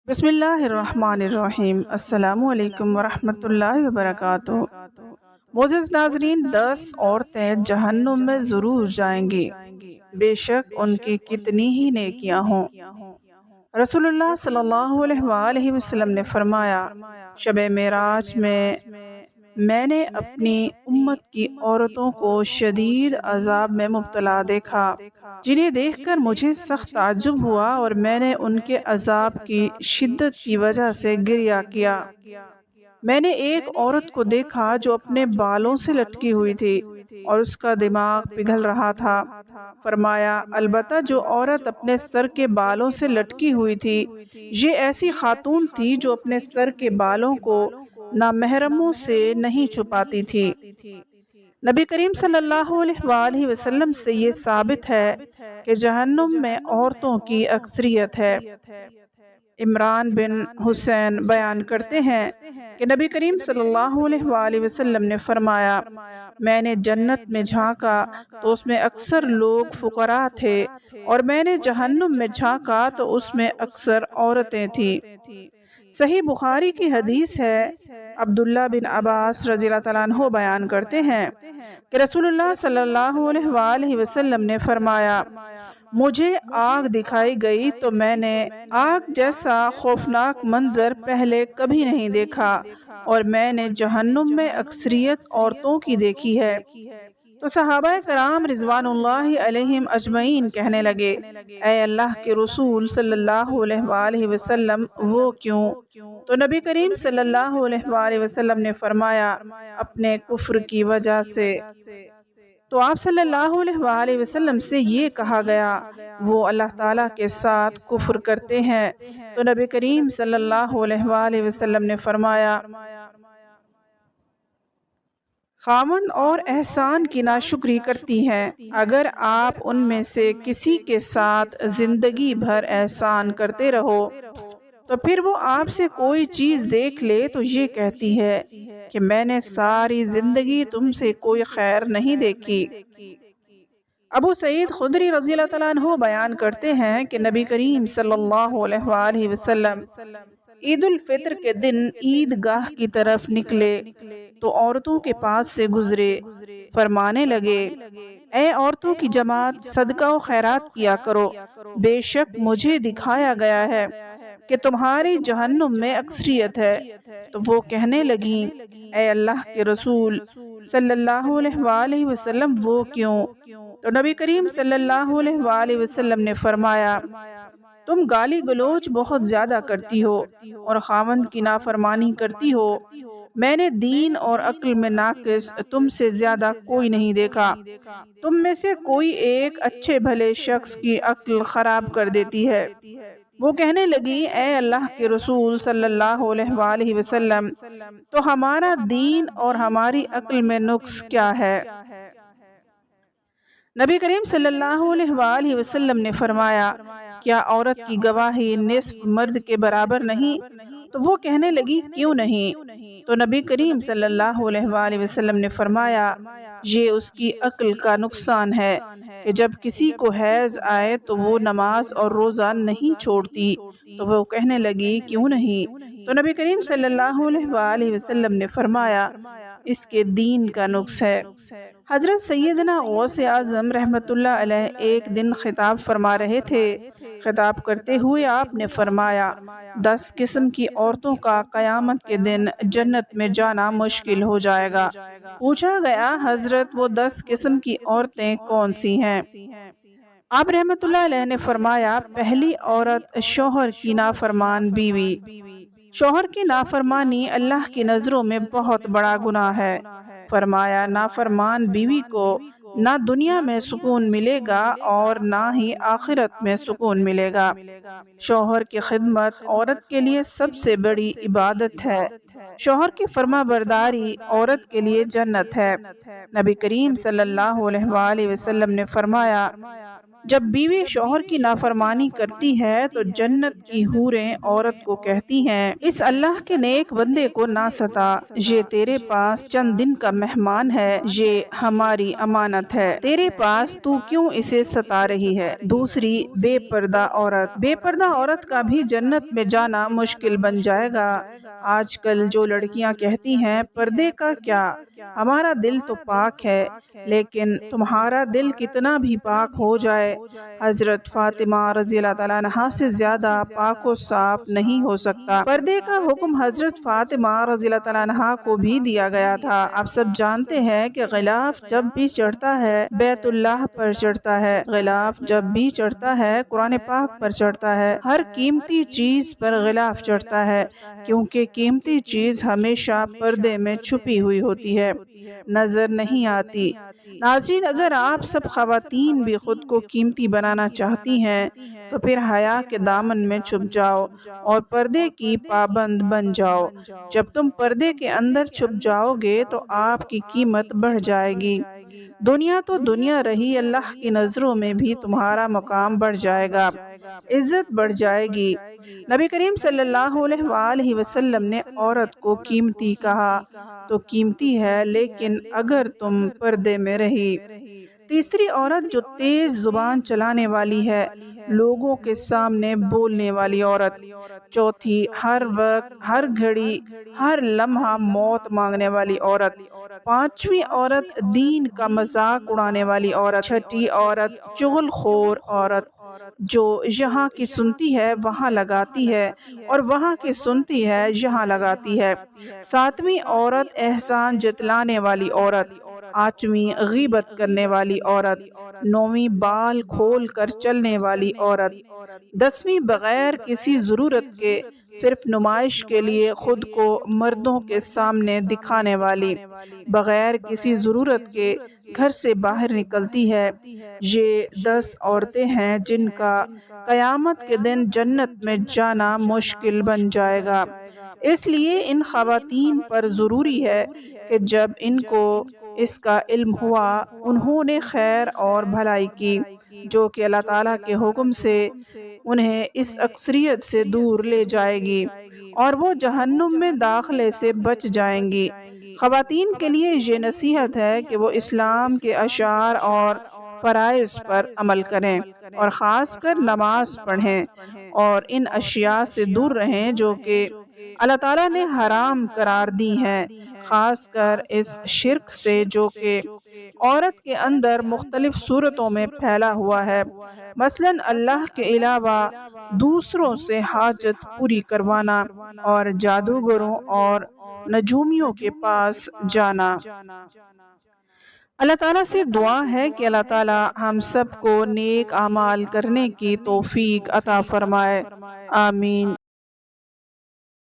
بسم اللہ الرحمن الرحیم۔ السلام علیکم ورحمۃ اللہ وبرکاتہ۔ معزز ناظرین، 10 عورتیں جہنم میں ضرور جائیں گی، بے شک ان کی کتنی ہی نیکیاں ہوں۔ رسول اللہ صلی اللہ علیہ وآلہ وسلم نے فرمایا، شب معراج میں نے اپنی امت کی عورتوں کو شدید عذاب میں مبتلا دیکھا، جنہیں دیکھ کر مجھے سخت تعجب ہوا اور میں نے ان کے عذاب کی شدت کی وجہ سے گریہ کیا۔ میں نے ایک عورت کو دیکھا جو اپنے بالوں سے لٹکی ہوئی تھی اور اس کا دماغ پگھل رہا تھا۔ فرمایا، البتہ جو عورت اپنے سر کے بالوں سے لٹکی ہوئی تھی، یہ ایسی خاتون تھی جو اپنے سر کے بالوں کو نامحرموں سے نہیں چھپاتی تھی۔ نبی کریم صلی اللہ علیہ وآلہ وسلم سے یہ ثابت ہے کہ جہنم میں عورتوں کی اکثریت ہے۔ عمران بن حسین بیان کرتے ہیں کہ نبی کریم صلی اللہ علیہ وآلہ وسلم نے فرمایا، میں نے جنت میں جھانکا تو اس میں اکثر لوگ فقراء تھے، اور میں نے جہنم میں جھانکا تو اس میں اکثر عورتیں تھیں۔ صحیح بخاری کی حدیث ہے، عبداللہ بن عباس رضی اللہ تعالیٰ عنہ بیان کرتے ہیں کہ رسول اللہ صلی اللہ علیہ وآلہ وسلم نے فرمایا، مجھے آگ دکھائی گئی تو میں نے آگ جیسا خوفناک منظر پہلے کبھی نہیں دیکھا، اور میں نے جہنم میں اکثریت عورتوں کی دیکھی ہے۔ تو صحابہ کرام رضوان اللہ علیہم اجمعین کہنے لگے، اے اللہ کے رسول صلی اللہ علیہ وآلہ وسلم، وہ کیوں؟ تو نبی کریم صلی اللہ علیہ وآلہ وسلم نے فرمایا، اپنے کفر کی وجہ سے۔ تو آپ صلی اللہ علیہ وآلہ وسلم سے یہ کہا گیا، وہ اللہ تعالیٰ کے ساتھ کفر کرتے ہیں۔ تو نبی کریم صلی اللہ علیہ وآلہ وسلم نے فرمایا، خاوند اور احسان کی ناشکری کرتی ہیں۔ اگر آپ ان میں سے کسی کے ساتھ زندگی بھر احسان کرتے رہو تو پھر وہ آپ سے کوئی چیز دیکھ لے تو یہ کہتی ہے کہ میں نے ساری زندگی تم سے کوئی خیر نہیں دیکھی۔ ابو سعید خدری رضی اللہ تعالیٰ عنہ بیان کرتے ہیں کہ نبی کریم صلی اللہ علیہ وآلہ وسلم عید الفطر کے دن عید گاہ کی طرف نکلے تو عورتوں کے پاس سے گزرے، فرمانے لگے، اے عورتوں کی جماعت، صدقہ و خیرات کیا کرو، بے شک مجھے دکھایا گیا ہے کہ تمہاری جہنم میں اکثریت ہے۔ تو وہ کہنے لگیں، اے اللہ کے رسول صلی اللہ علیہ وآلہ وسلم، وہ کیوں؟ تو نبی کریم صلی اللہ علیہ وآلہ وسلم نے فرمایا، تم گالی گلوچ بہت زیادہ کرتی ہو اور خاوند کی نافرمانی کرتی ہو۔ میں نے دین اور عقل میں ناقص تم سے زیادہ کوئی نہیں دیکھا۔ تم میں سے کوئی ایک اچھے بھلے شخص کی عقل خراب کر دیتی ہے۔ وہ کہنے لگی، اے اللہ کے رسول صلی اللہ علیہ وآلہ وسلم، تو ہمارا دین اور ہماری عقل میں نقص کیا ہے؟ نبی کریم صلی اللہ علیہ وآلہ وسلم نے فرمایا، کیا عورت کی گواہی نصف مرد کے برابر نہیں؟ تو وہ کہنے لگی، کیوں نہیں؟ تو نبی کریم صلی اللہ علیہ وآلہ وسلم نے فرمایا، یہ اس کی عقل کا نقصان ہے کہ جب کسی کو حیض آئے تو وہ نماز اور روزہ نہیں چھوڑتی۔ تو وہ کہنے لگی، کیوں نہیں؟ تو نبی کریم صلی اللہ علیہ وآلہ وسلم نے فرمایا، اس کے دین کا نقص ہے۔ حضرت سیدنا غوث اعظم رحمۃ اللہ علیہ ایک دن خطاب فرما رہے تھے۔ خطاب کرتے ہوئے آپ نے فرمایا، 10 قسم کی عورتوں کا قیامت کے دن جنت میں جانا مشکل ہو جائے گا۔ پوچھا گیا، حضرت وہ 10 قسم کی عورتیں کون سی ہیں؟ آپ رحمۃ اللہ علیہ نے فرمایا، پہلی عورت شوہر کی نافرمان بیوی۔ شوہر کی نافرمانی اللہ کی نظروں میں بہت بڑا گناہ ہے۔ فرمایا، نافرمان بیوی کو نہ دنیا میں سکون ملے گا اور نہ ہی آخرت میں سکون ملے گا۔ شوہر کی خدمت عورت کے لیے سب سے بڑی عبادت ہے۔ شوہر کی فرما برداری عورت کے لیے جنت ہے۔ نبی کریم صلی اللہ علیہ وآلہ وسلم نے فرمایا، جب بیوی شوہر کی نافرمانی کرتی ہے تو جنت کی حوریں عورت کو کہتی ہیں، اس اللہ کے نیک بندے کو نہ ستا، یہ تیرے پاس چند دن کا مہمان ہے، یہ ہماری امانت ہے، تیرے پاس تو کیوں اسے ستا رہی ہے۔ دوسری بے پردہ عورت، بے پردہ عورت کا بھی جنت میں جانا مشکل بن جائے گا۔ آج کل جو لڑکیاں کہتی ہیں پردے کا کیا، ہمارا دل تو پاک ہے، لیکن تمہارا دل کتنا بھی پاک ہو جائے، حضرت فاطمہ رضی اللہ تعالیٰ عنہا سے زیادہ پاک و صاف نہیں ہو سکتا۔ پردے کا حکم حضرت فاطمہ رضی اللہ تعالیٰ عنہا کو بھی دیا گیا تھا۔ آپ سب جانتے ہیں کہ غلاف جب بھی چڑھتا ہے بیت اللہ پر چڑھتا ہے، غلاف جب بھی چڑھتا ہے قرآن پاک پر چڑھتا ہے، ہر قیمتی چیز پر غلاف چڑھتا ہے، کیونکہ قیمتی چیز ہمیشہ پردے میں چھپی ہوئی ہوتی ہے، نظر نہیں آتی۔ ناظرین، اگر آپ سب خواتین بھی خود کو قیمتی بنانا چاہتی ہیں تو پھر حیا کے دامن میں چھپ جاؤ اور پردے کی پابند بن جاؤ۔ جب تم پردے کے اندر چھپ جاؤ گے تو آپ کی قیمت بڑھ جائے گی۔ دنیا تو دنیا رہی، اللہ کی نظروں میں بھی تمہارا مقام بڑھ جائے گا، عزت بڑھ جائے گی۔ نبی کریم صلی اللہ علیہ وآلہ وسلم نے عورت کو قیمتی کہا تو قیمتی ہے، لیکن اگر تم پردے میں رہی۔ تیسری عورت جو تیز زبان چلانے والی ہے، لوگوں کے سامنے بولنے والی عورت۔ چوتھی ہر وقت، ہر گھڑی، ہر لمحہ موت مانگنے والی عورت۔ پانچویں عورت دین کا مذاق اڑانے والی عورت۔ چھٹی عورت چغل خور عورت، جو یہاں کی سنتی ہے وہاں لگاتی ہے اور وہاں کی سنتی ہے یہاں لگاتی ہے۔ ساتویں عورت احسان جتلانے والی عورت۔ آٹھویں غیبت کرنے والی عورت۔ نویں بال کھول کر چلنے والی عورت۔ دسویں بغیر کسی ضرورت کے صرف نمائش کے لیے خود کو مردوں کے سامنے دکھانے والی، بغیر کسی ضرورت کے گھر سے باہر نکلتی ہے۔ یہ 10 عورتیں ہیں جن کا قیامت کے دن جنت میں جانا مشکل بن جائے گا۔ اس لیے ان خواتین پر ضروری ہے کہ جب ان کو اس کا علم ہوا، انہوں نے خیر اور بھلائی کی، جو کہ اللہ تعالیٰ کے حکم سے انہیں اس اکثریت سے دور لے جائے گی اور وہ جہنم میں داخلے سے بچ جائیں گی۔ خواتین کے لیے یہ نصیحت ہے کہ وہ اسلام کے اشعار اور فرائض پر عمل کریں اور خاص کر نماز پڑھیں اور ان اشیاء سے دور رہیں جو کہ اللہ تعالیٰ نے حرام قرار دی ہیں، خاص کر اس شرک سے جو کہ عورت کے اندر مختلف صورتوں میں پھیلا ہوا ہے، مثلا اللہ کے علاوہ دوسروں سے حاجت پوری کروانا اور جادوگروں اور نجومیوں کے پاس جانا۔ اللہ تعالیٰ سے دعا ہے کہ اللہ تعالیٰ ہم سب کو نیک اعمال کرنے کی توفیق عطا فرمائے، آمین۔